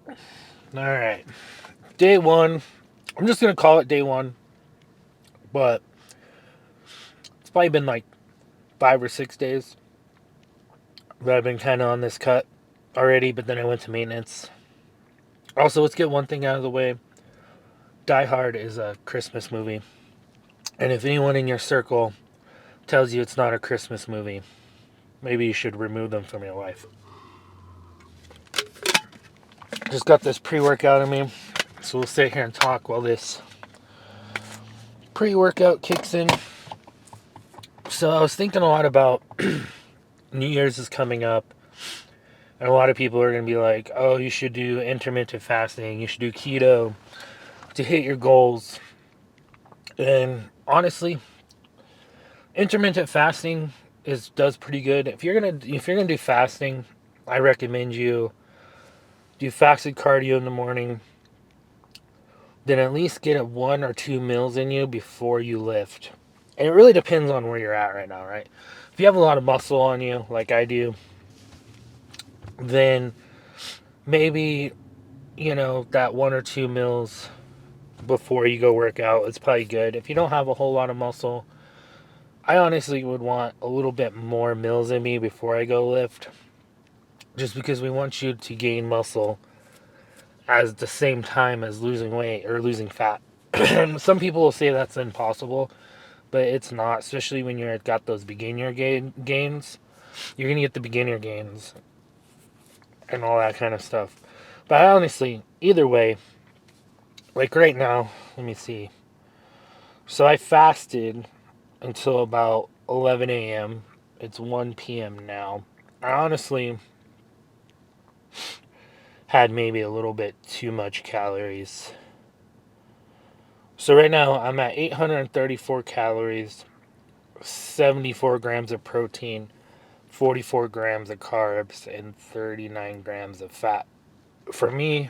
All right. Day one. I'm just going to call it day one, but it's probably been like 5 or 6 days that I've been kind of on this cut already, but then I went to maintenance. Also, let's get one thing out of the way. Die Hard is a Christmas movie. And if anyone in your circle tells you it's not a Christmas movie, maybe you should remove them from your life. Just got this pre workout in me, so we'll sit here and talk while this pre workout kicks in. So I was thinking a lot about New Year's is coming up, and a lot of people are going to be like, oh, you should do intermittent fasting, you should do keto to hit your goals. And honestly, intermittent fasting does pretty good. If you're gonna do fasting, I recommend you do fasted cardio in the morning, then at least get a 1 or 2 meals in you before you lift. And it really depends on where you're at right now, right? If you have a lot of muscle on you, like I do, then maybe, that 1 or 2 meals before you go work out is probably good. If you don't have a whole lot of muscle, I honestly would want a little bit more meals in me before I go lift, just because we want you to gain muscle at the same time as losing weight or losing fat. Some people will say that's impossible, but it's not, especially when you're got those beginner gains. You're gonna get the beginner gains and all that kind of stuff. But honestly, either way, like right now, let me see. So I fasted until about 11 a.m. It's 1 p.m. now. I honestly had maybe a little bit too much calories. So right now I'm at 834 calories, 74 grams of protein, 44 grams of carbs, and 39 grams of fat. For me,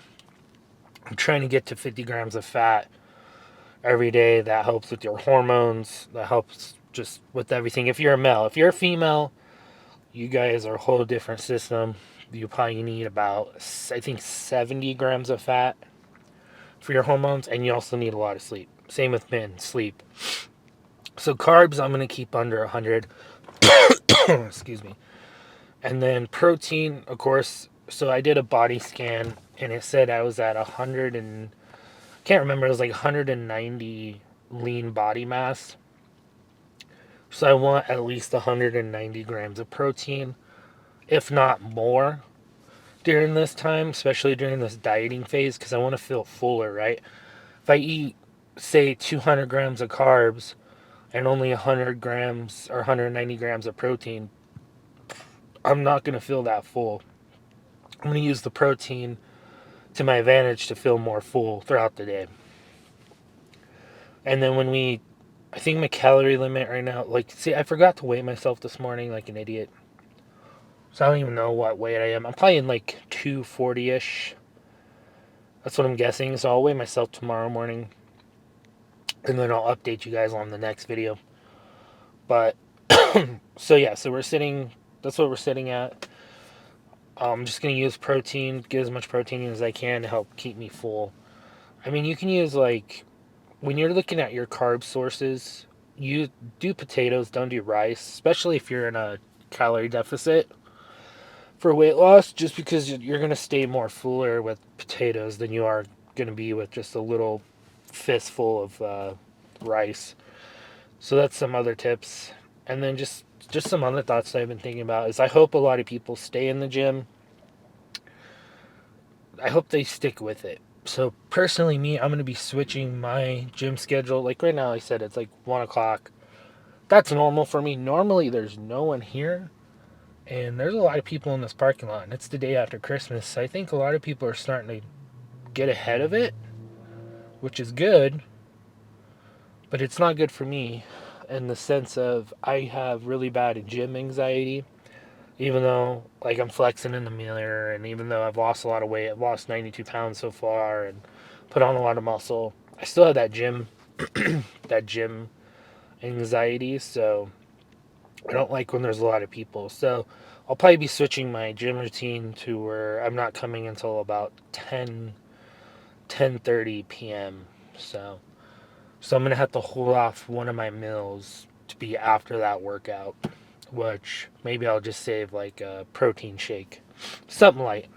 I'm trying to get to 50 grams of fat every day. That helps with your hormones. That helps just with everything. If you're a male, if you're a female, you guys are a whole different system. You probably need about, I think, 70 grams of fat for your hormones, and you also need a lot of sleep. Same with men, sleep. So carbs, I'm going to keep under 100. Excuse me. And then protein, of course. So I did a body scan, and it said I was at 100 and can't remember. It was like 190 lean body mass. So I want at least 190 grams of protein, if not more, during this time, especially during this dieting phase, because I want to feel fuller, right? If I eat, say, 200 grams of carbs and only 100 grams or 190 grams of protein, I'm not going to feel that full. I'm going to use the protein to my advantage to feel more full throughout the day. And then I think my calorie limit right now, like, see, I forgot to weigh myself this morning like an idiot. So I don't even know what weight I am. I'm probably in like 240 ish. That's what I'm guessing. So I'll weigh myself tomorrow morning. And then I'll update you guys on the next video. But, so yeah, that's what we're sitting at. I'm just going to use protein, get as much protein as I can to help keep me full. I mean, you can use like, when you're looking at your carb sources, you do potatoes, don't do rice, especially if you're in a calorie deficit for weight loss, just because you're going to stay more fuller with potatoes than you are going to be with just a little fistful of rice. So that's some other tips. And then just some other thoughts that I've been thinking about is I hope a lot of people stay in the gym. I hope they stick with it. So personally, me, I'm going to be switching my gym schedule. Like right now, I said it's like 1 o'clock. That's normal for me. Normally, there's no one here. And there's a lot of people in this parking lot. And it's the day after Christmas. So I think a lot of people are starting to get ahead of it, which is good. But it's not good for me in the sense of I have really bad gym anxiety. Even though, like, I'm flexing in the mirror, and even though I've lost a lot of weight, I've lost 92 pounds so far, and put on a lot of muscle, I still have that gym anxiety. So I don't like when there's a lot of people. So I'll probably be switching my gym routine to where I'm not coming until about 10:30 p.m. So I'm gonna have to hold off one of my meals to be after that workout, which maybe I'll just save like a protein shake, something light.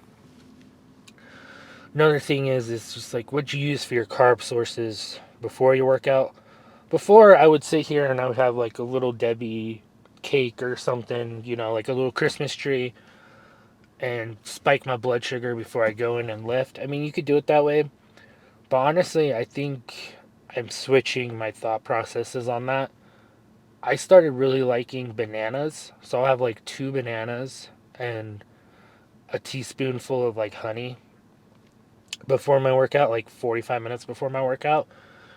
Another thing is it's just like what you use for your carb sources before your workout. Before I would sit here and I would have like a little Debbie cake or something, like a little Christmas tree, and spike my blood sugar before I go in and lift. I mean, you could do it that way, but honestly, I think I'm switching my thought processes on that. I started really liking bananas, so I'll have like two bananas and a teaspoonful of like honey before my workout, like 45 minutes before my workout.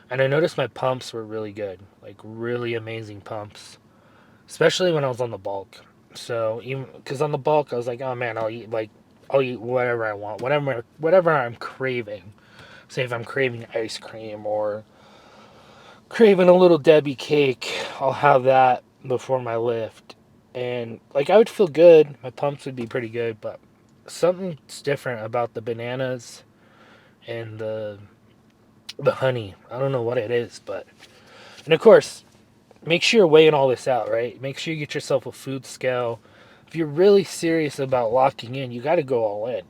And I noticed my pumps were really good, like really amazing pumps, especially when I was on the bulk. So even because on the bulk, I was like, oh man, I'll eat whatever I want, whatever I'm craving. Say if I'm craving ice cream or craving a little Debbie cake, I'll have that before my lift. And like I would feel good, my pumps would be pretty good, but something's different about the bananas and the honey. I don't know what it is, but and of course, make sure you're weighing all this out, right? Make sure you get yourself a food scale. If you're really serious about locking in, you got to go all in.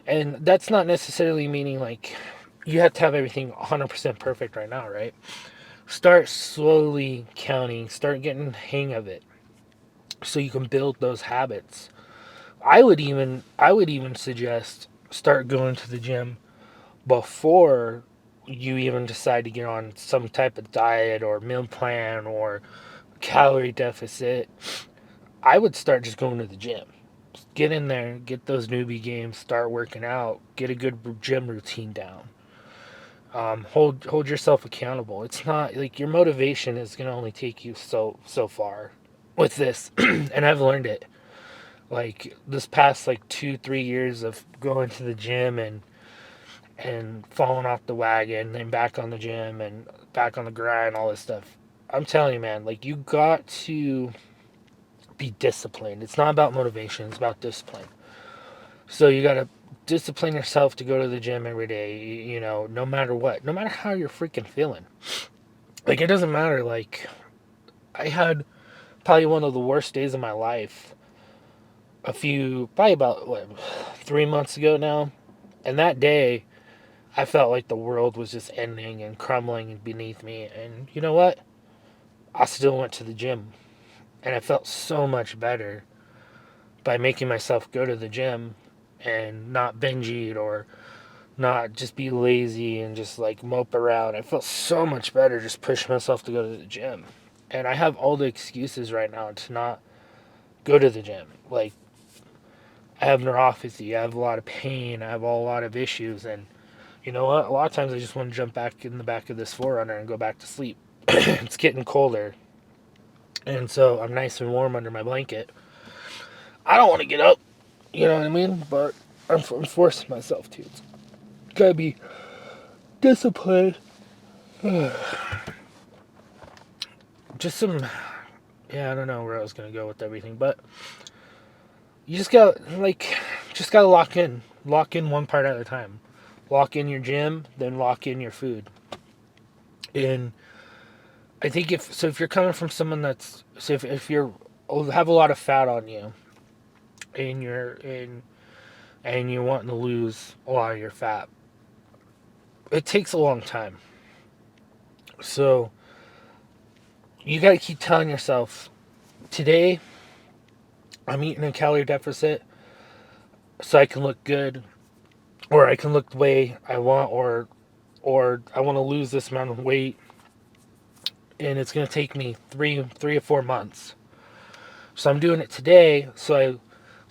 And that's not necessarily meaning like you have to have everything 100% perfect right now, right? Start slowly counting, start getting the hang of it so you can build those habits. I would even suggest start going to the gym before you even decide to get on some type of diet or meal plan or calorie deficit. I would start just going to the gym. Get in there, get those newbie games, start working out, get a good gym routine down. Hold yourself accountable. It's not like your motivation is gonna only take you so far with this, and I've learned it. Like this past like 2-3 years of going to the gym and falling off the wagon and back on the gym and back on the grind, all this stuff. I'm telling you, man, like you got to be disciplined. It's not about motivation, it's about discipline. So you got to discipline yourself to go to the gym every day, no matter what, no matter how you're freaking feeling. Like it doesn't matter. Like I had probably one of the worst days of my life probably about 3 months ago now. And that day, I felt like the world was just ending and crumbling beneath me. And you know what? I still went to the gym. And I felt so much better by making myself go to the gym and not binge eat or not just be lazy and just like mope around. I felt so much better just pushing myself to go to the gym. And I have all the excuses right now to not go to the gym. Like, I have neuropathy, I have a lot of pain, I have a lot of issues. And you know what? A lot of times I just want to jump back in the back of this Forerunner and go back to sleep. It's getting colder. And so I'm nice and warm under my blanket. I don't want to get up, you know what I mean? But I'm forcing myself to. It's gotta be disciplined. Just some, yeah, I don't know where I was gonna go with everything, but you just gotta lock in one part at a time. Lock in your gym, then lock in your food. And I think if you're coming from someone if you're have a lot of fat on you, and you're wanting to lose a lot of your fat, it takes a long time. So you got to keep telling yourself, today I'm eating a calorie deficit so I can look good, or I can look the way I want, or I want to lose this amount of weight, and it's going to take me three or 4 months. So I'm doing it today, so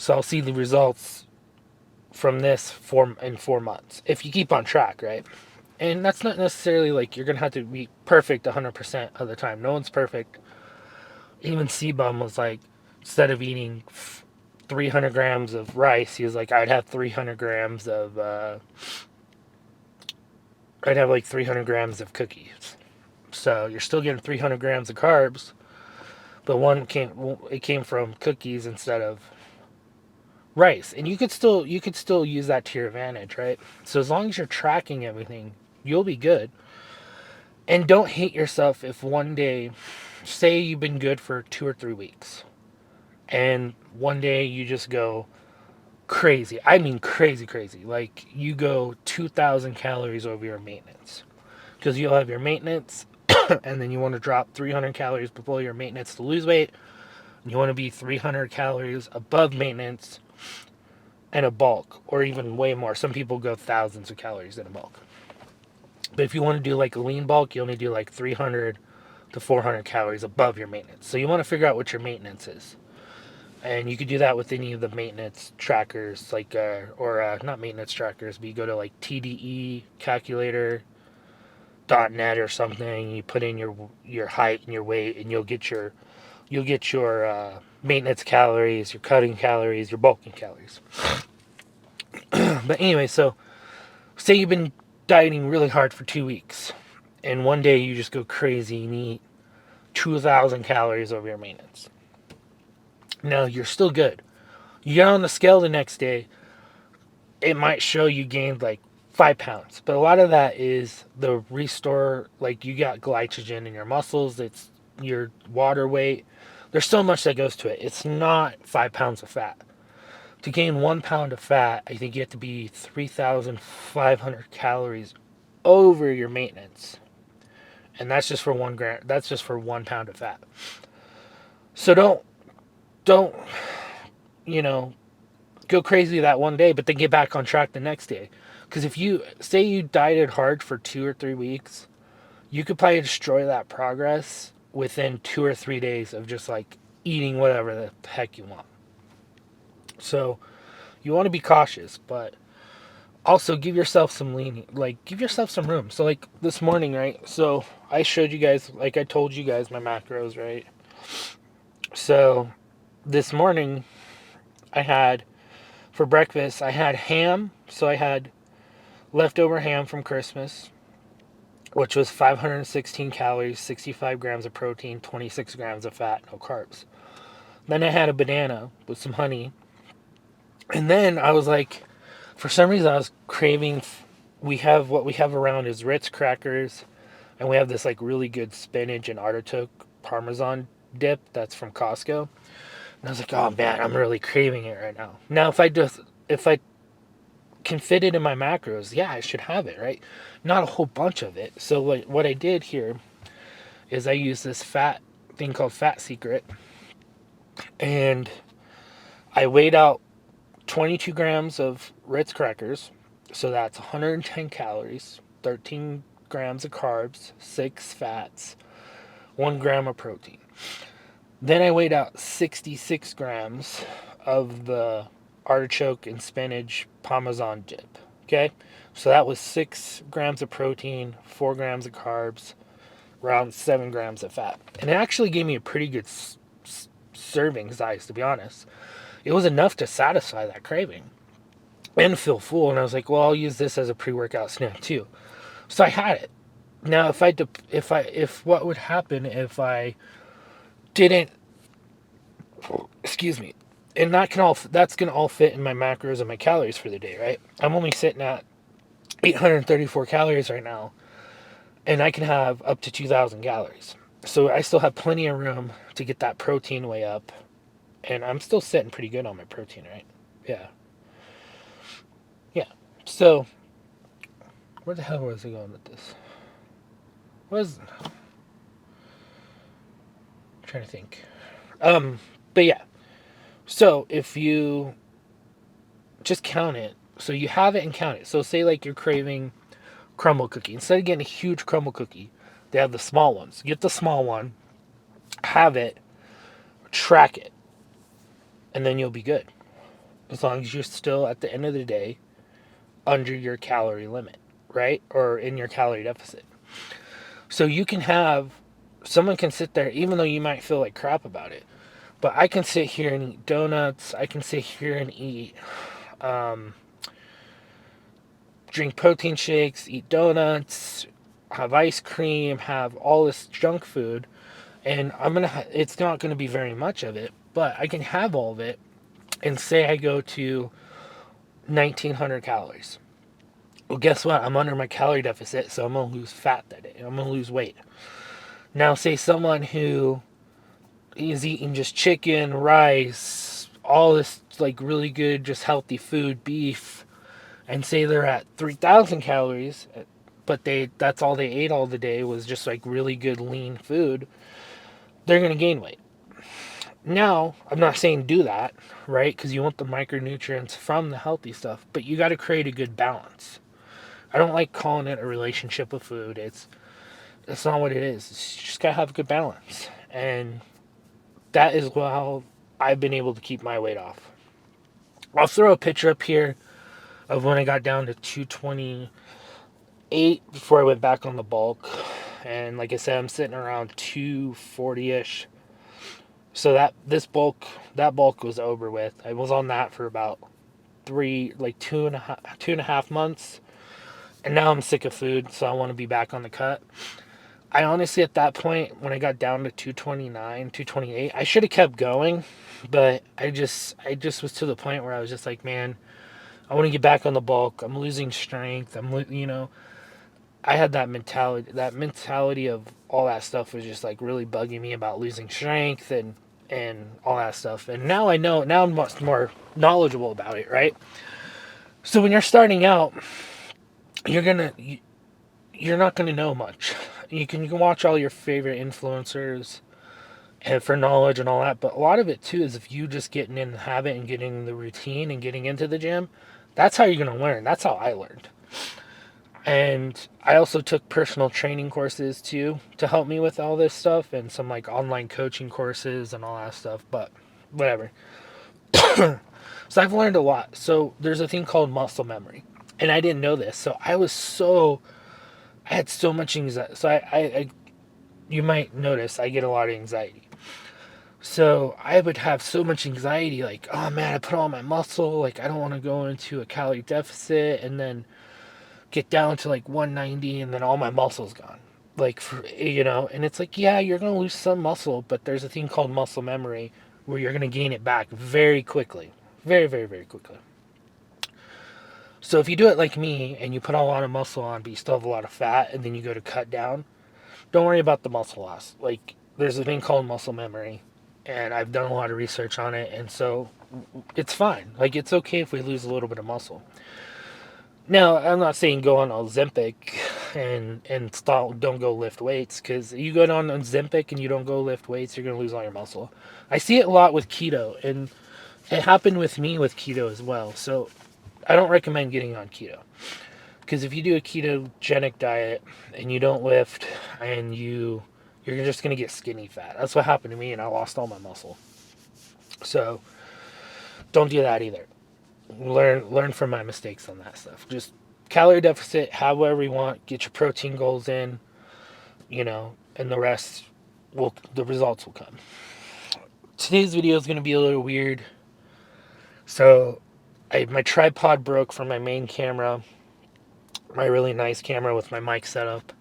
I'll see the results from this in 4 months if you keep on track, right? And that's not necessarily like you're gonna have to be perfect 100% of the time. No one's perfect. Even C-Bum was like, instead of eating 300 grams of rice, he was like, I'd have like 300 grams of cookies. So you're still getting 300 grams of carbs, but it came from cookies instead of rice, and you could still use that to your advantage, right? So as long as you're tracking everything, you'll be good. And don't hate yourself if one day, say you've been good for 2 or 3 weeks, and one day you just go crazy. I mean crazy, crazy. Like you go 2,000 calories over your maintenance, because you'll have your maintenance, and then you want to drop 300 calories below your maintenance to lose weight. You want to be 300 calories above maintenance and a bulk, or even way more. Some people go thousands of calories in a bulk. But if you want to do like a lean bulk, you only do like 300 to 400 calories above your maintenance. So you want to figure out what your maintenance is. And you could do that with any of the maintenance trackers, like, not maintenance trackers, but you go to like TDE calculator.net or something. You put in your height and your weight, and you'll get your maintenance calories, your cutting calories, your bulking calories. But anyway, so say you've been dieting really hard for 2 weeks, and one day you just go crazy and eat 2,000 calories over your maintenance. Now you're still good. You get on the scale the next day, it might show you gained like 5 pounds, but a lot of that is the restore. Like you got glycogen in your muscles, it's your water weight. There's so much that goes to it. It's not 5 pounds of fat. To gain 1 pound of fat, I think you have to be 3,500 calories over your maintenance, and that's just for 1 gram. That's just for 1 pound of fat. So don't you know go crazy that one day, but then get back on track the next day. Because if you say you dieted hard for 2 or 3 weeks, you could probably destroy that progress within 2 or 3 days of just like eating whatever the heck you want. So you want to be cautious, but also give yourself some give yourself some room. So like this morning, right? So I showed you guys, like I told you guys my macros, right? So this morning I had, for breakfast, I had ham. So I had leftover ham from Christmas, which was 516 calories, 65 grams of protein, 26 grams of fat, no carbs. Then I had a banana with some honey. And then I was like, for some reason, I was craving. What we have around is Ritz crackers, and we have this like really good spinach and artichoke Parmesan dip that's from Costco. And I was like, oh man, I'm really craving it right now. Now, if I can fit it in my macros, yeah, I should have it, right? Not a whole bunch of it. So what I did here is I used this fat thing called Fat Secret, and I weighed out 22 grams of Ritz crackers. So that's 110 calories, 13 grams of carbs, 6 fats, 1 gram of protein. Then I weighed out 66 grams of the artichoke and spinach Parmesan dip. Okay? So that was 6 grams of protein, 4 grams of carbs, around 7 grams of fat. And it actually gave me a pretty good serving size, to be honest. It was enough to satisfy that craving and feel full. And I was like, well, I'll use this as a pre-workout snack too. So I had it. Now, if what would happen if I didn't, excuse me, and that's gonna all fit in my macros and my calories for the day, right? I'm only sitting at 834 calories right now, and I can have up to 2,000 calories. So I still have plenty of room to get that protein way up, and I'm still sitting pretty good on my protein, right? Yeah. Yeah. So where the hell was I going with this? I'm trying to think. But yeah. So if you just count it, so you have it and count it. So say like you're craving crumble cookie. Instead of getting a huge crumble cookie, they have the small ones. Get the small one, have it, track it, and then you'll be good. As long as you're still at the end of the day under your calorie limit, right? Or in your calorie deficit. So you can have, someone can sit there, even though you might feel like crap about it, but I can sit here and eat donuts. I can sit here and eat, drink protein shakes, eat donuts, have ice cream, have all this junk food, and it's not gonna be very much of it, but I can have all of it and say I go to 1900 calories. Well, guess what? I'm under my calorie deficit, so I'm going to lose fat that day. I'm going to lose weight. Now, say someone who is eating just chicken, rice, all this like really good, just healthy food, beef, and say they're at 3,000 calories, but that's all they ate all the day was just like really good lean food, they're going to gain weight. Now, I'm not saying do that, right? Because you want the micronutrients from the healthy stuff, but you got to create a good balance. I don't like calling it a relationship with food. It's not what it is. You just got to have a good balance. And that is how I've been able to keep my weight off. I'll throw a picture up here of when I got down to 228 before I went back on the bulk. And like I said, I'm sitting around 240-ish. So that bulk was over with. I was on that for about two and a half months. And now I'm sick of food, so I want to be back on the cut. I honestly, at that point, when I got down to 229, 228, I should have kept going, but I just was to the point where I was just like, man, I want to get back on the bulk. I'm losing strength. I had that mentality. That mentality of all that stuff was just like really bugging me about losing strength and all that stuff. And now I know. Now I'm much more knowledgeable about it, right? So when you're starting out, you're not gonna know much. You can watch all your favorite influencers and for knowledge and all that, but a lot of it too is if you just getting in the habit and getting in the routine and getting into the gym, that's how you're gonna learn. That's how I learned. And I also took personal training courses too to help me with all this stuff and some like online coaching courses and all that stuff, but whatever. So I've learned a lot. So there's a thing called muscle memory. And I didn't know this. So I had so much anxiety. So you might notice I get a lot of anxiety. So I would have so much anxiety, like, oh man, I put on my muscle, like I don't want to go into a calorie deficit and then get down to like 190 and then all my muscle's gone. Like, and it's like, yeah, you're going to lose some muscle, but there's a thing called muscle memory where you're going to gain it back very quickly. Very, very, very quickly. So if you do it like me and you put a lot of muscle on, but you still have a lot of fat, and then you go to cut down, don't worry about the muscle loss. Like, there's a thing called muscle memory, and I've done a lot of research on it, and so it's fine. Like, it's okay if we lose a little bit of muscle. Now, I'm not saying go on Ozempic and stop, don't go lift weights, because you go on Ozempic and you don't go lift weights, you're going to lose all your muscle. I see it a lot with keto, and it happened with me with keto as well. So I don't recommend getting on keto. Because if you do a ketogenic diet and you don't lift and you're just going to get skinny fat. That's what happened to me, and I lost all my muscle. So don't do that either. Learn from my mistakes on that stuff. Just calorie deficit, have whatever you want, get your protein goals in, and the rest the results will come. Today's video is going to be a little weird. So my tripod broke from my main camera, my really nice camera with my mic setup.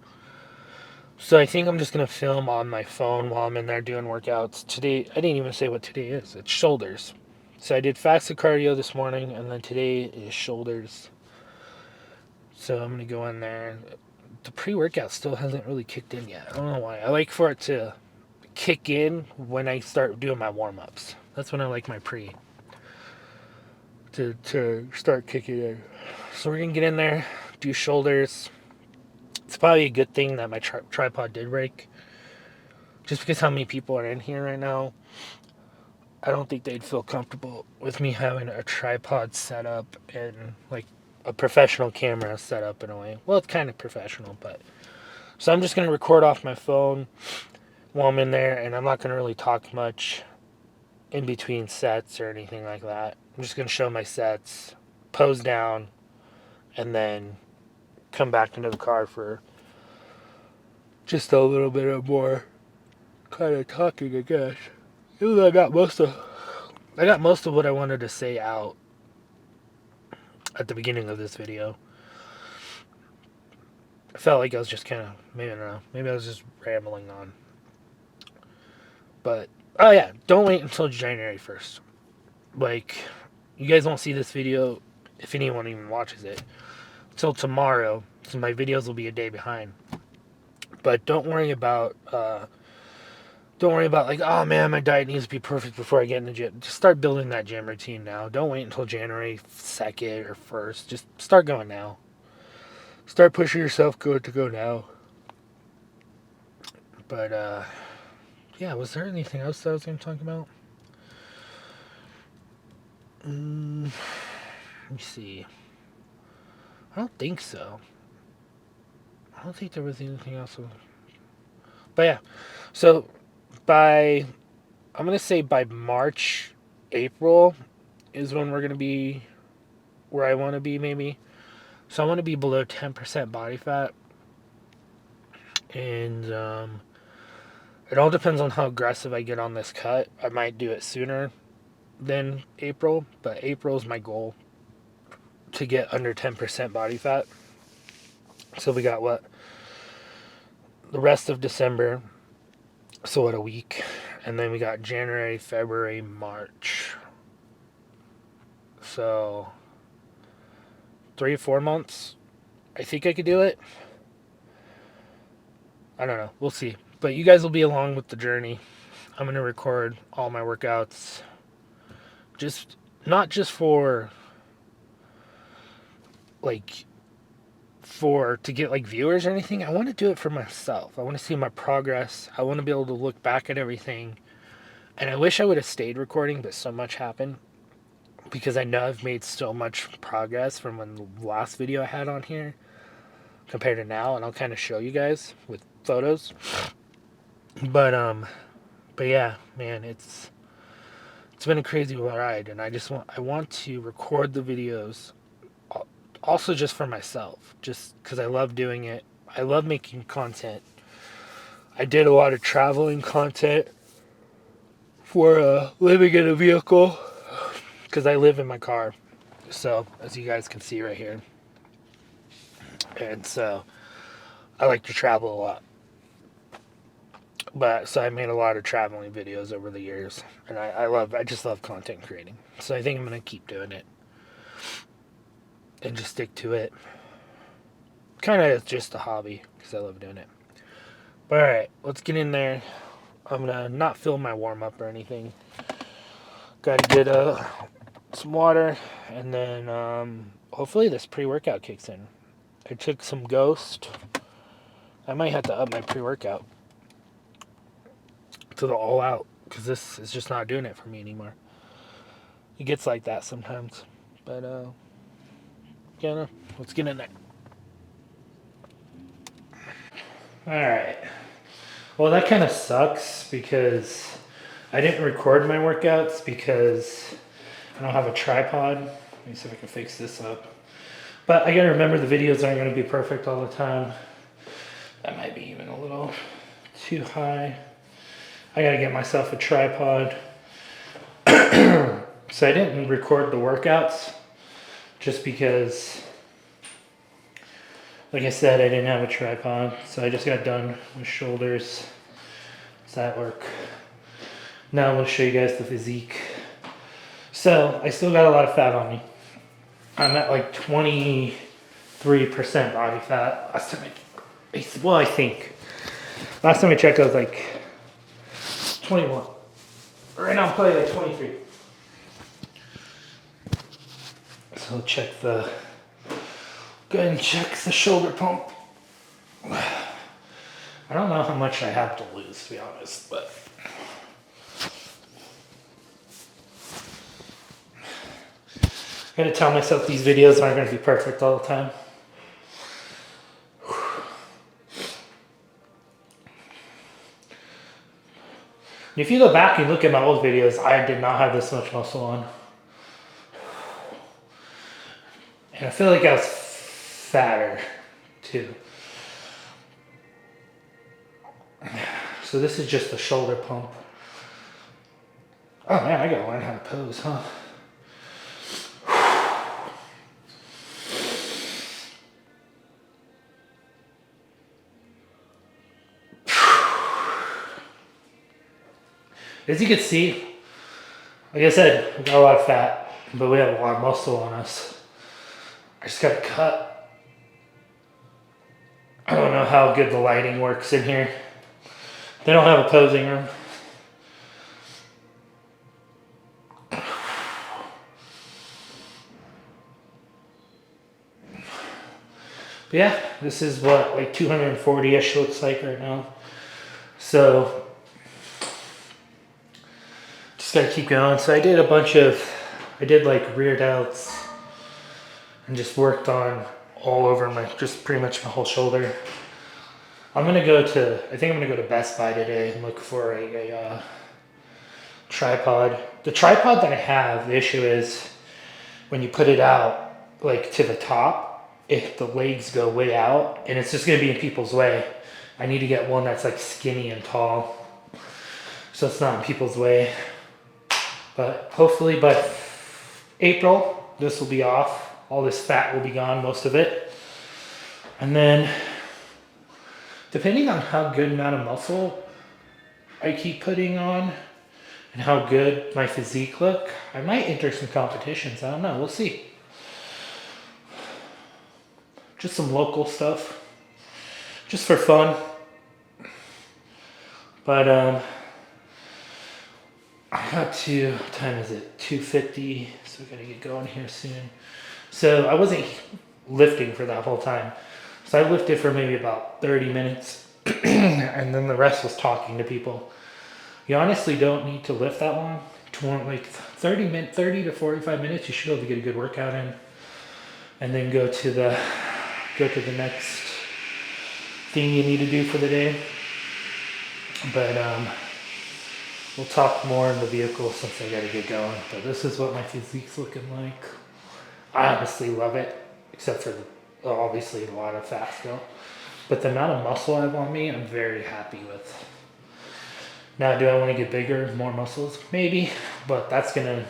So I think I'm just going to film on my phone while I'm in there doing workouts. Today, I didn't even say what today is. It's shoulders. So I did fasted cardio this morning, and then today is shoulders. So I'm going to go in there. The pre-workout still hasn't really kicked in yet. I don't know why. I like for it to kick in when I start doing my warm-ups. That's when I like my pre. To start kicking in. So we're going to get in there, do shoulders. It's probably a good thing that my tripod did break. Just because how many people are in here right now, I don't think they'd feel comfortable with me having a tripod set up and like a professional camera set up in a way. Well, it's kind of professional, but... So I'm just going to record off my phone while I'm in there, and I'm not going to really talk much in between sets or anything like that. I'm just going to show my sets, pose down, and then come back into the car for just a little bit of more kind of talking, I guess. I got most of what I wanted to say out at the beginning of this video. I felt like I was just kind of, maybe I don't know, maybe I was just rambling on. But, oh yeah, don't wait until January 1st. like, you guys won't see this video if anyone even watches it till tomorrow, so my videos will be a day behind. But don't worry about like, oh man, my diet needs to be perfect before I get in the gym. Just start building that gym routine now. Don't wait until January 2nd or 1st. Just start going now. Start pushing yourself good to go now. But yeah, was there anything else that I was going to talk about? Let me see. I don't think so. I don't think there was anything else. But yeah, so by, I'm going to say by March, April is when we're going to be where I want to be, maybe. So I want to be below 10% body fat. And it all depends on how aggressive I get on this cut. I might do it sooner than April, but April is my goal to get under 10% body fat. So we got what? The rest of December. So what, a week? And then we got January, February, March. So 3 or 4 months. I think I could do it. I don't know. We'll see. But you guys will be along with the journey. I'm going to record all my workouts. Just not just for like to get like viewers or anything. I want to do it for myself. I want to see my progress. I want to be able to look back at everything. And I wish I would have stayed recording, but so much happened because I know I've made so much progress from when the last video I had on here compared to now, and I'll kind of show you guys with photos. But yeah, man, it's been a crazy ride, and I want to record the videos also just for myself, just because I love doing it. I love making content. I did a lot of traveling content for living in a vehicle because I live in my car. So, as you guys can see right here. And so, I like to travel a lot. But, so I made a lot of traveling videos over the years. And I just love content creating. So, I think I'm going to keep doing it. And just stick to it. Kind of just a hobby because I love doing it. But alright, let's get in there. I'm going to not film my warm up or anything. Got to get some water. And then hopefully this pre-workout kicks in. I took some Ghost. I might have to up my pre-workout to the all out because this is just not doing it for me anymore. It gets like that sometimes. But yeah, no, let's get in there. Alright. Well, that kind of sucks because I didn't record my workouts because I don't have a tripod. Let me see if I can fix this up. But I gotta remember the videos aren't gonna be perfect all the time. That might be even a little too high. I gotta get myself a tripod. So I didn't record the workouts just because, like I said, I didn't have a tripod. So I just got done with shoulders. Does that work? Now I'm gonna show you guys the physique. So I still got a lot of fat on me. I'm at like 23% body fat. Last time I think. Last time I checked, I was like 21. Right now I'm probably like 23. So check go ahead and check the shoulder pump. I don't know how much I have to lose, to be honest, but I'm gonna tell myself these videos aren't gonna be perfect all the time. If you go back and look at my old videos, I did not have this much muscle on. And I feel like I was fatter too. So this is just the shoulder pump. Oh man, I gotta learn how to pose, huh? As you can see, Like I said, we got a lot of fat, but we have a lot of muscle on us. I just gotta cut. I don't know how good the lighting works in here. They don't have a posing room. But yeah, this is what, like 240-ish looks like right now. So just gotta keep going. So I did like rear delts and just worked on all over just pretty much my whole shoulder. I think I'm gonna go to Best Buy today and look for a tripod. The tripod that I have, the issue is when you put it out like to the top, if the legs go way out and it's just gonna be in people's way. I need to get one that's like skinny and tall, so it's not in people's way. But hopefully by April, this will be off. All this fat will be gone, most of it. And then, depending on how good amount of muscle I keep putting on and how good my physique look, I might enter some competitions. I don't know. We'll see. Just some local stuff, just for fun. But I got to, what time is it? 2:50. So we gotta get going here soon. So I wasn't lifting for that whole time. So I lifted for maybe about 30 minutes, and then the rest was talking to people. You honestly don't need to lift that long. Like 30 to 45 minutes, you should be able to get a good workout in, and then go to the next thing you need to do for the day. But we'll talk more in the vehicle since I gotta get going. But this is what my physique's looking like. I honestly love it, except for obviously a lot of fat still. But the amount of muscle I have on me, I'm very happy with. Now, do I want to get bigger, more muscles? Maybe, but that's gonna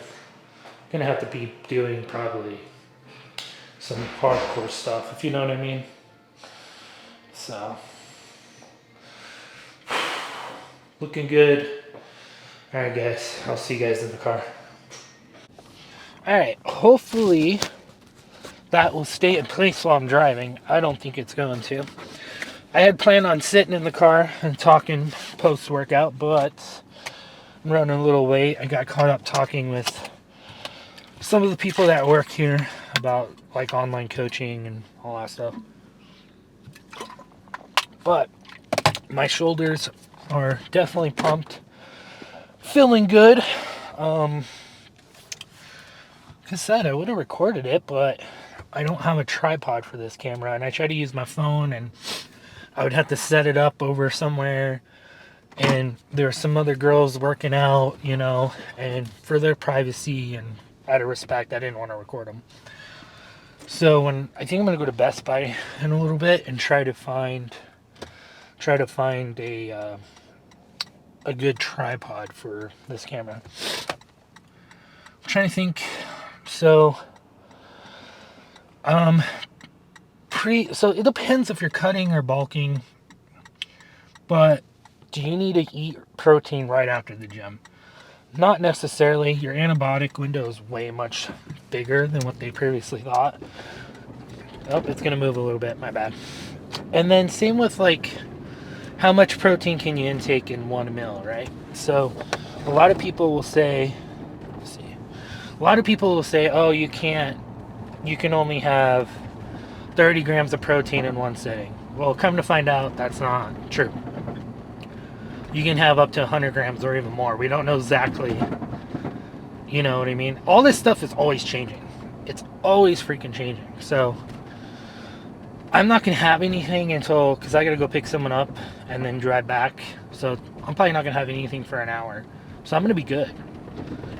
have to be doing probably some hardcore stuff, if you know what I mean. So, looking good. All right, guys, I'll see you guys in the car. All right, hopefully that will stay in place while I'm driving. I don't think it's going to. I had planned on sitting in the car and talking post-workout, but I'm running a little late. I got caught up talking with some of the people that work here about like online coaching and all that stuff. But my shoulders are definitely pumped, feeling good. Like I said, I would have recorded it, but I don't have a tripod for this camera, and I try to use my phone, and I would have to set it up over somewhere, and there are some other girls working out, you know, and for their privacy and out of respect, I didn't want to record them. So I think I'm gonna go to Best Buy in a little bit and try to find a good tripod for this camera. I'm trying to think. So so it depends if you're cutting or bulking, but do you need to eat protein right after the gym? Not necessarily. Your antibiotic window is way much bigger than what they previously thought. Oh, it's gonna move a little bit, my bad. And then same with like how much protein can you intake in 1 meal, right? So a lot of people will say, oh, you can only have 30 grams of protein in one sitting. Well, come to find out, that's not true. You can have up to 100 grams or even more. We don't know exactly, you know what I mean? All this stuff is always changing. It's always freaking changing. So I'm not going to have anything because I got to go pick someone up and then drive back. So I'm probably not going to have anything for an hour. So I'm going to be good.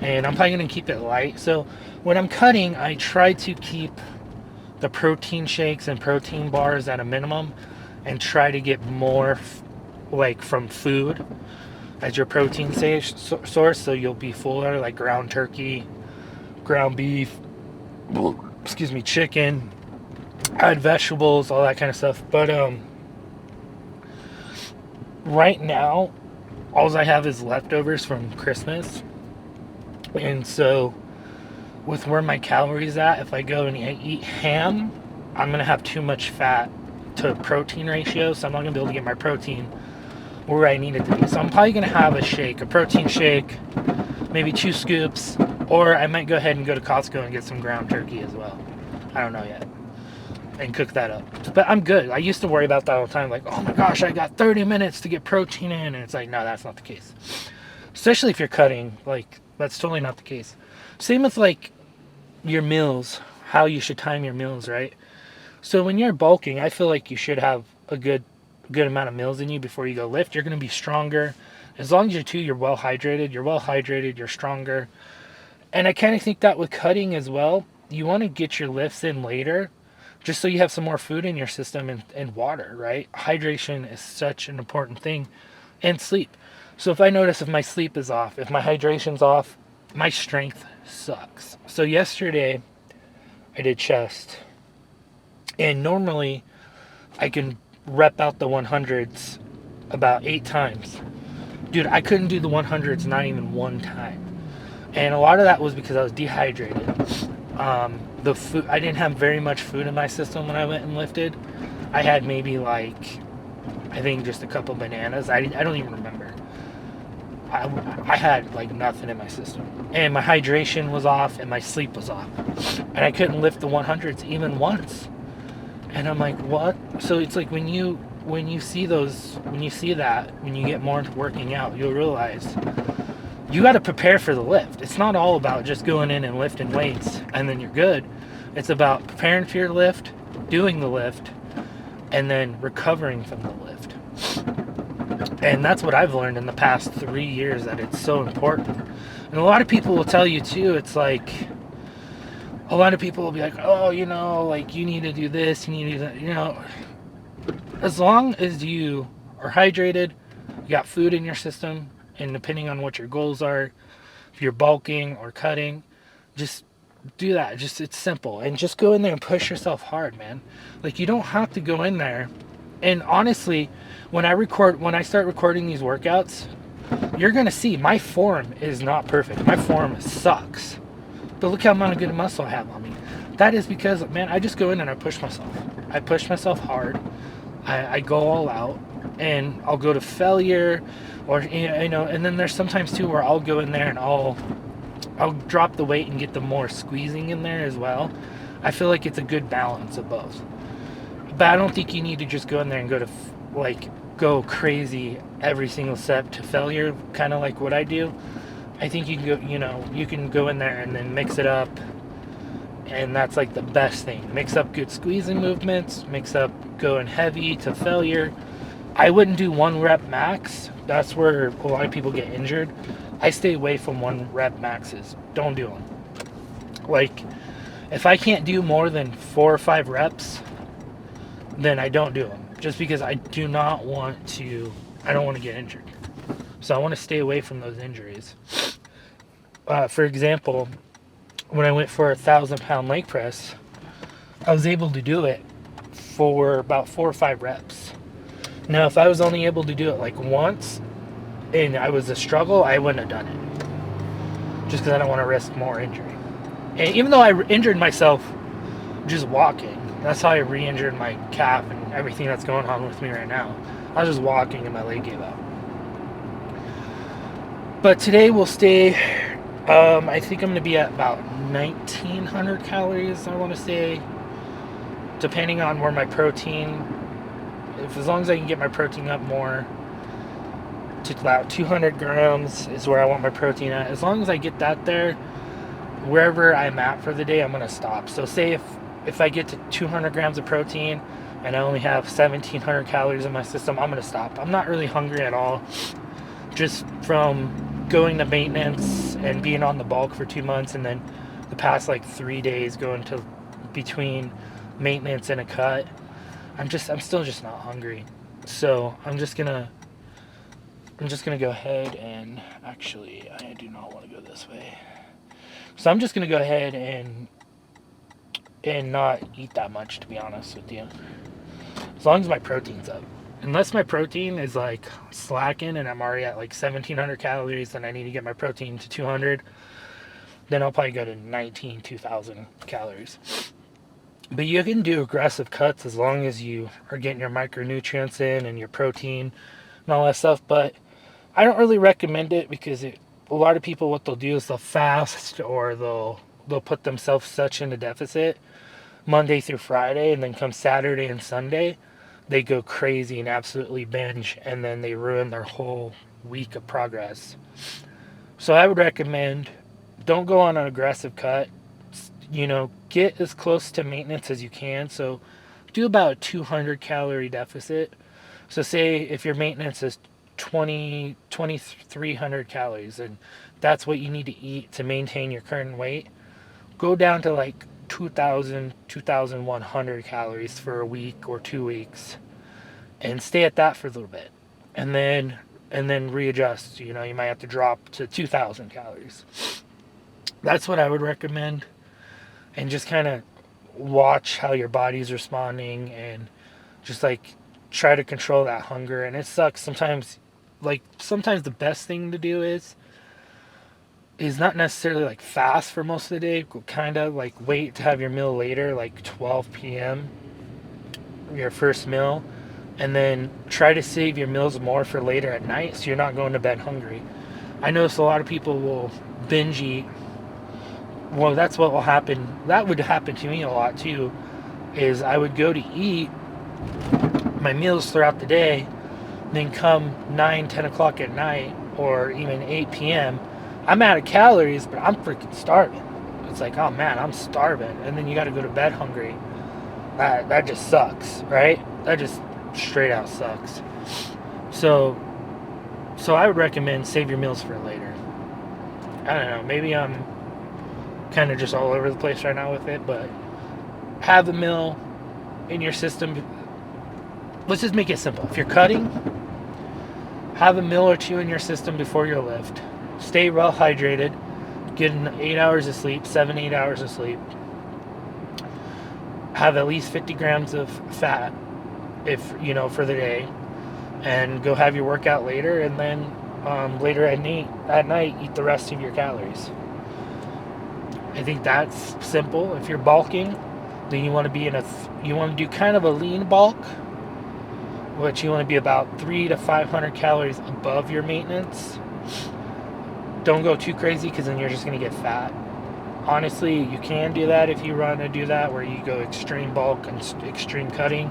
And I'm probably going to keep it light. So when I'm cutting, I try to keep the protein shakes and protein bars at a minimum and try to get more like from food as your protein source, so you'll be fuller, like ground turkey, ground beef, chicken, add vegetables, all that kind of stuff. But right now all I have is leftovers from Christmas, And so with where my calories at, if I go and eat ham, I'm gonna have too much fat to protein ratio, so I'm not gonna be able to get my protein where I need it to be. So I'm probably gonna have a shake, a protein shake, maybe 2 scoops, or I might go ahead and go to Costco and get some ground turkey as well. I don't know yet. And cook that up. But I'm good. I used to worry about that all the time, like, oh my gosh, I got 30 minutes to get protein in, and it's like, no, that's not the case. Especially if you're cutting, like, that's totally not the case. Same with like your meals, how you should time your meals, right? So when you're bulking, I feel like you should have a good amount of meals in you before you go lift. You're going to be stronger. As long as you're well hydrated, you're stronger. And I kind of think that with cutting as well, you want to get your lifts in later just so you have some more food in your system and water, right? Hydration is such an important thing, and sleep. So if I notice if my sleep is off, if my hydration's off, my strength sucks. So yesterday I did chest, and normally I can rep out the 100s about 8 times. Dude, I couldn't do the 100s not even one time. And a lot of that was because I was dehydrated. The food, I didn't have very much food in my system when I went and lifted. I had maybe like, I think just a couple bananas. I don't even remember. I had like nothing in my system, and my hydration was off and my sleep was off, and I couldn't lift the 100s even once. And I'm like, what? So it's like when you see that, when you get more into working out, you'll realize you got to prepare for the lift. It's not all about just going in and lifting weights and then you're good. It's about preparing for your lift, doing the lift, and then recovering from the lift. And that's what I've learned in the past 3 years, that it's so important. And a lot of people will tell you too, it's like, a lot of people will be like, oh, like you need to do this, you need to do that, as long as you are hydrated, you got food in your system, and depending on what your goals are, if you're bulking or cutting, just do that. It's simple, and just go in there and push yourself hard, man. Like, you don't have to go in there. And honestly, when I start recording these workouts, you're gonna see my form is not perfect. My form sucks. But look how amount of good muscle I have on me. That is because, man, I just go in and I push myself. I push myself hard. I go all out, and I'll go to failure, or and then there's sometimes too where I'll go in there and I'll drop the weight and get the more squeezing in there as well. I feel like it's a good balance of both. But I don't think you need to just go in there and go crazy every single set to failure, kind of like what I do. I think you can go in there and then mix it up, and that's like the best thing. Mix up good squeezing movements, mix up going heavy to failure. I wouldn't do 1 rep max. That's where a lot of people get injured. I stay away from 1 rep maxes. Don't do them. Like, if I can't do more than 4 or 5 reps, then I don't do them. Just because I don't want to get injured. So I want to stay away from those injuries. For example, when I went for a 1,000-pound leg press, I was able to do it for about 4 or 5 reps. Now, if I was only able to do it like once and I was a struggle, I wouldn't have done it. Just because I don't want to risk more injury. And even though I injured myself just walking, that's how I re-injured my calf and everything that's going on with me right now. I was just walking and my leg gave out. But today we'll stay, I think I'm going to be at about 1,900 calories, I want to say, depending on where my protein, as long as I can get my protein up more to about 200 grams is where I want my protein at. As long as I get that there, wherever I'm at for the day, I'm going to stop. So say if I get to 200 grams of protein and I only have 1,700 calories in my system, I'm going to stop. I'm not really hungry at all. Just from going to maintenance and being on the bulk for 2 months, and then the past like 3 days going to between maintenance and a cut, I'm still just not hungry. So I'm just gonna go ahead and actually, I do not want to go this way. So I'm just gonna go ahead and not eat that much, to be honest with you. As long as my protein's up. Unless my protein is like slacking and I'm already at like 1,700 calories, then I need to get my protein to 200. then I'll probably go to 2,000 calories. But you can do aggressive cuts as long as you are getting your micronutrients in and your protein and all that stuff. But I don't really recommend it because a lot of people, what they'll do is they'll fast, or they'll put themselves such in a deficit Monday through Friday, and then come Saturday and Sunday, they go crazy and absolutely binge, and then they ruin their whole week of progress. So I would recommend, don't go on an aggressive cut. Get as close to maintenance as you can. So do about a 200 calorie deficit. So say if your maintenance is 2,300 calories, and that's what you need to eat to maintain your current weight, go down to like 2,000, 2,100 calories for a week or 2 weeks, and stay at that for a little bit, and then readjust. You might have to drop to 2,000 calories. That's what I would recommend, and just kind of watch how your body's responding, and just like try to control that hunger. And it sucks sometimes. Sometimes the best thing to do is not necessarily like fast for most of the day. Kind of like wait to have your meal later, like 12 p.m. your first meal, and then try to save your meals more for later at night, so you're not going to bed hungry. I notice a lot of people will binge eat. Well, that's what will happen. That would happen to me a lot too, is I would go to eat my meals throughout the day, then come 9, 10 o'clock at night, or even 8 p.m., I'm out of calories, but I'm freaking starving. It's like, oh man, I'm starving. And then you got to go to bed hungry. That just sucks, right? That just straight out sucks. So I would recommend save your meals for later. I don't know, maybe I'm kind of just all over the place right now with it, but have a meal in your system. Let's just make it simple. If you're cutting, have a meal or two in your system before your lift. Stay well hydrated. Get 8 hours of sleep, 7-8 hours of sleep. Have at least 50 grams of fat, for the day, and go have your workout later, and then later at night eat the rest of your calories. I think that's simple. If you're bulking, then you want to be you want to do kind of a lean bulk, which you want to be about 300 to 500 calories above your maintenance. Don't go too crazy, because then you're just going to get fat. Honestly, you can do that if you want to do that, where you go extreme bulk and extreme cutting.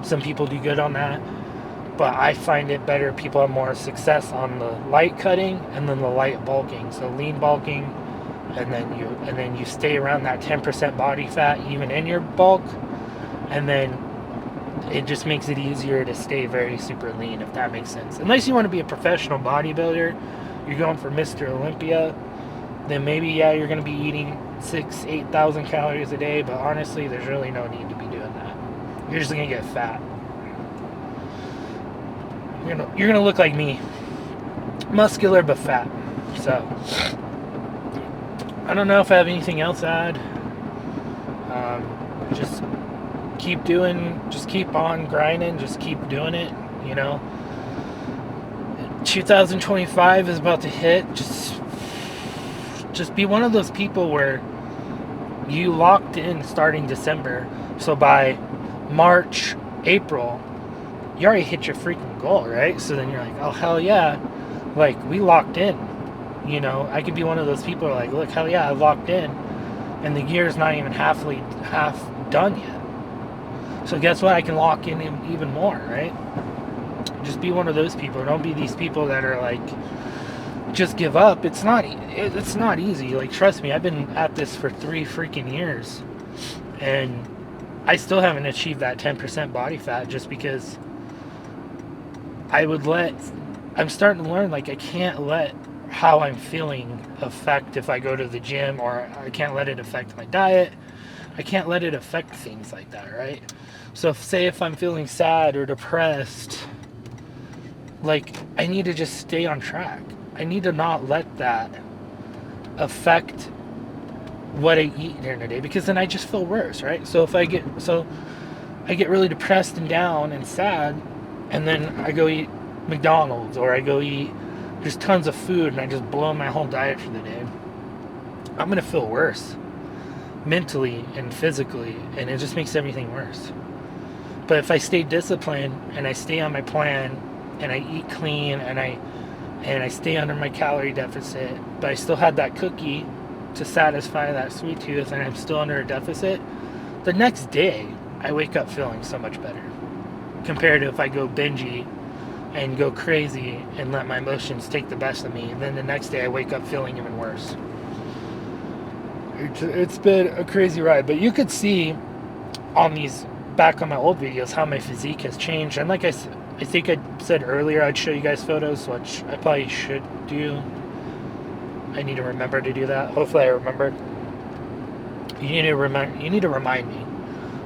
Some people do good on that, but I find it better. People have more success on the light cutting and then the light bulking. So lean bulking, and then you stay around that 10% body fat even in your bulk, and then it just makes it easier to stay very super lean, if that makes sense. Unless you want to be a professional bodybuilder, you're going for Mr. Olympia, then maybe, you're going to be eating 8,000 calories a day, but honestly, there's really no need to be doing that. You're just going to get fat. You're gonna look like me, muscular but fat. So I don't know if I have anything else to add. Just keep on grinding, just keep doing it. 2025 is about to hit. Just be one of those people where you locked in starting December, so by March, April, you already hit your freaking goal, right? So then you're like, oh hell yeah, like we locked in. I could be one of those people who are like, look, hell yeah, I locked in, and the year's not even half done yet. So guess what? I can lock in even more, right? Just be one of those people. Don't be these people that are like, just give up. It's not easy. Like, trust me, I've been at this for 3 freaking years, and I still haven't achieved that 10% body fat, just because I'm starting to learn, like, I can't let how I'm feeling affect if I go to the gym, or I can't let it affect my diet. I can't let it affect things like that, right? So if I'm feeling sad or depressed, like, I need to just stay on track. I need to not let that affect what I eat during the day, because then I just feel worse, right? So I get really depressed and down and sad, and then I go eat McDonald's, or I go eat just tons of food, and I just blow my whole diet for the day. I'm going to feel worse mentally and physically, and it just makes everything worse. But if I stay disciplined and I stay on my plan and I eat clean and I stay under my calorie deficit, but I still had that cookie to satisfy that sweet tooth and I'm still under a deficit, the next day I wake up feeling so much better compared to if I go bingey and go crazy and let my emotions take the best of me. And then the next day I wake up feeling even worse. It's been a crazy ride, but you could see on these, back on my old videos, how my physique has changed. And like I think I said earlier, I'd show you guys photos, which I probably should do. I need to remember to do that. Hopefully I remember. You need to remind me.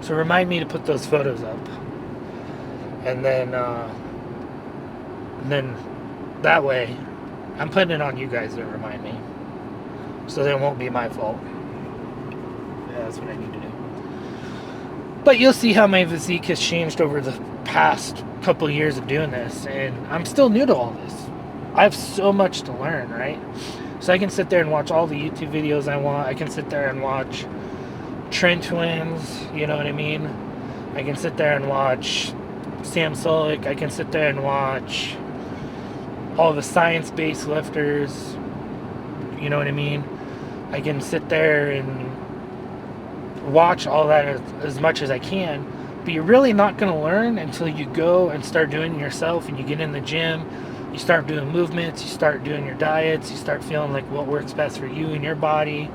So remind me to put those photos up. And then that way, I'm putting it on you guys to remind me. So that it won't be my fault. Yeah, that's what I need to do. But you'll see how my physique has changed over the past couple of years of doing this. And I'm still new to all this. I have so much to learn, right? So I can sit there and watch all the YouTube videos I want. I can sit there and watch Trent Twins, you know what I mean? I can sit there and watch Sam Solik. I can sit there and watch all the science-based lifters, you know what I mean? I can sit there and watch all that as much as I can, but you're really not going to learn until you go and start doing it yourself, and you get in the gym, you start doing movements, you start doing your diets, you start feeling like what works best for you and your body.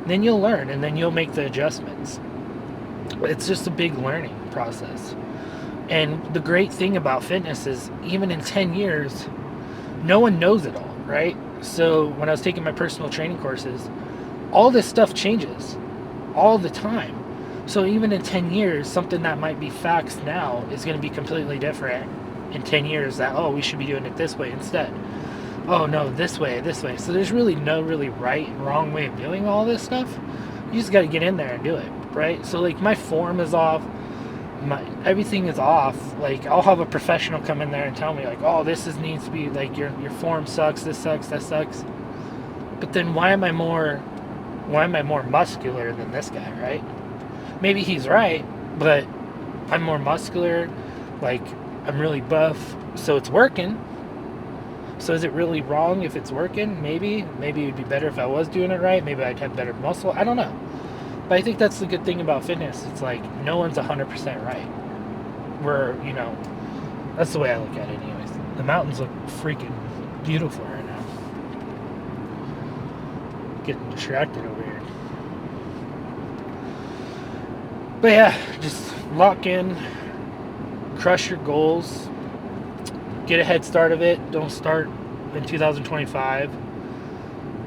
Then you'll learn, and then you'll make the adjustments. It's just a big learning process. And the great thing about fitness is, even in 10 years, no one knows it all, right? So when I was taking my personal training courses, all this stuff changes all the time. So even in 10 years, something that might be facts now is going to be completely different in 10 years, that, oh, we should be doing it this way instead. Oh, no, this way. So there's really no right and wrong way of doing all this stuff. You just got to get in there and do it, right? So, like, my form is off. Everything is off. Like, I'll have a professional come in there and tell me, like, oh, needs to be, like, your form sucks, this sucks, that sucks. But then why am I more muscular than this guy, right? Maybe he's right, but I'm more muscular, like, I'm really buff, so it's working. So is it really wrong if it's working? Maybe it would be better if I was doing it right. Maybe I'd have better muscle. I don't know. But I think that's the good thing about fitness. It's like, no one's 100% right. That's the way I look at it anyways. The mountains look freaking beautiful right now. Getting distracted over here. But yeah, just lock in, crush your goals, get a head start of it. Don't start in 2025.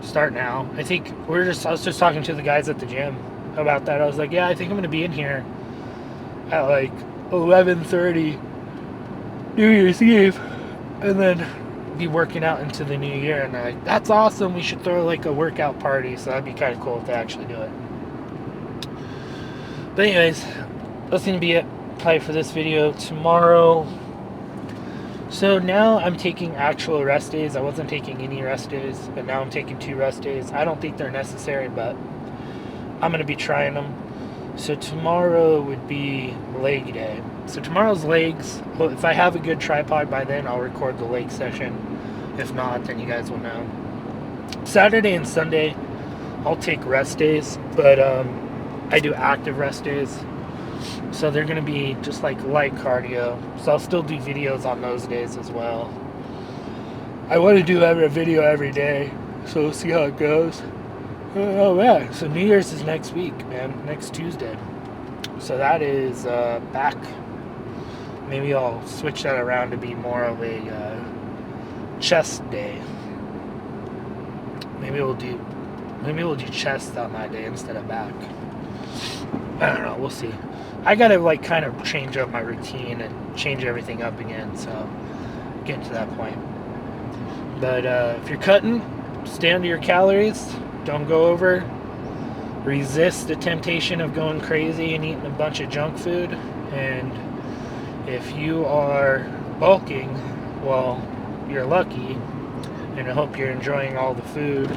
Start now. I was just talking to the guys at the gym about that. I was like, yeah, I think I'm going to be in here at like 11:30 New Year's Eve, and then be working out into the new year. And they're like, that's awesome. We should throw like a workout party. So that'd be kind of cool if they actually do it. But anyways, that's going to be it probably for this video. Tomorrow, so now I'm taking actual rest days. I wasn't taking any rest days, but now I'm taking 2 rest days. I don't think they're necessary, but I'm going to be trying them. So tomorrow would be leg day. So tomorrow's legs. Well, if I have a good tripod by then, I'll record the leg session. If not, then you guys will know. Saturday and Sunday, I'll take rest days, but I do active rest days. So they're going to be just like light cardio. So I'll still do videos on those days as well. I want to do a video every day, so we'll see how it goes. Oh man, so New Year's is next week, man. Next Tuesday. So that is back. Maybe I'll switch that around to be more of a chest day. Maybe we'll do chest on that day instead of back. I don't know, we'll see. I gotta like kind of change up my routine and change everything up again, so getting to that point. But if you're cutting, stay under your calories, don't go over, resist the temptation of going crazy and eating a bunch of junk food. And if you are bulking, well, you're lucky, and I hope you're enjoying all the food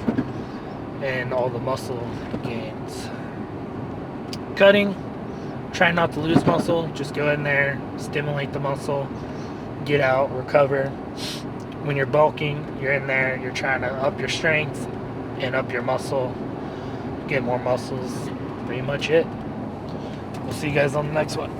and all the muscle gains. Cutting, try not to lose muscle. Just go in there, stimulate the muscle, get out, recover. When you're bulking, you're in there, you're trying to up your strength and up your muscle, get more muscles. Pretty much it. We'll see you guys on the next one.